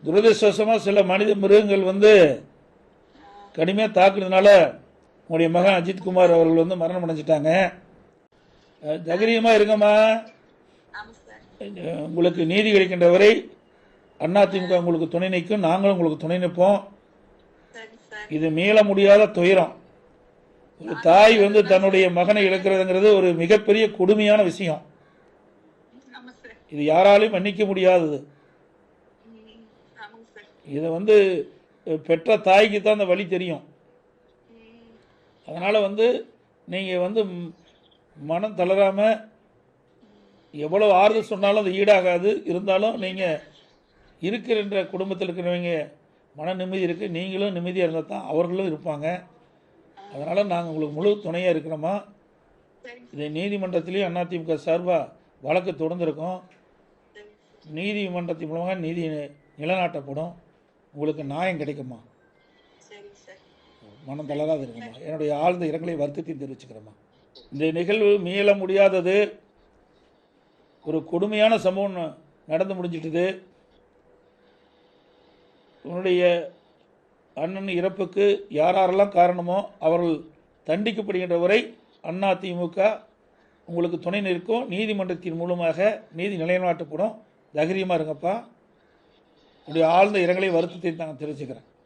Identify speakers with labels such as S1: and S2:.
S1: துரதிருஷ்டவசமாக சில மனித மிருகங்கள் வந்து கடுமையாக தாக்குறதுனால உங்களுடைய மகன் அஜித்குமார் அவர்கள் வந்து மரணம் அடைஞ்சிட்டாங்க. தைரியமாக இருங்கம்மா. உங்களுக்கு நீதி கிடைக்கின்ற வரை அதிமுக உங்களுக்கு துணை நிற்கும், நாங்களும் உங்களுக்கு துணை நிற்போம். இது மீள முடியாத துயரம். ஒரு தாய் வந்து தன்னுடைய மகனை இழக்கிறதுங்கிறது ஒரு மிகப்பெரிய கொடுமையான விஷயம். இது யாராலையும் மன்னிக்க முடியாதது. இதை வந்து பெற்ற தாய்க்கு தான் அந்த வழி தெரியும். அதனால் வந்து நீங்கள் வந்து மனம் தளராமல் எவ்வளோ ஆறுதல் சொன்னாலும் அது ஈடாகாது. இருந்தாலும் நீங்கள் இருக்கிற குடும்பத்தில் இருக்கிறவங்க மன நிம்மதி இருக்குது, நீங்களும் நிம்மதியாக இருந்தால் தான் அவர்களும் இருப்பாங்க. அதனால் நாங்கள் உங்களுக்கு முழு துணையாக இருக்கிறோமா. இதை நீதிமன்றத்திலேயும் அதிமுக சார்பாக வழக்கு தொடர்ந்துருக்கோம். நீதிமன்றத்தின் மூலமாக நீதி நிலைநாட்டப்படும். உங்களுக்கு நியாயம் கிடைக்குமா. மனம் தளராது இருக்குமா. என்னுடைய ஆழ்ந்த இரங்கலை வருத்தத்தையும் தெரிவிச்சுக்கிறோமா. இந்த நிகழ்வு மீள முடியாதது. ஒரு கொடுமையான சம்பவம் நடந்து முடிஞ்சிட்டது. உன்னுடைய அண்ணன் இறப்புக்கு யாரெல்லாம் காரணமோ அவர்கள் தண்டிக்கப்படுகின்ற வரை அதிமுக உங்களுக்கு துணை நிற்கும். நீதிமன்றத்தின் மூலமாக நீதி நிலைநாட்டப்படும். தைரியமாக இருங்கப்பா. உடைய ஆழ்ந்த இரங்கலை வருத்தத்தை நான் தெரிவிச்சுக்கிறேன்.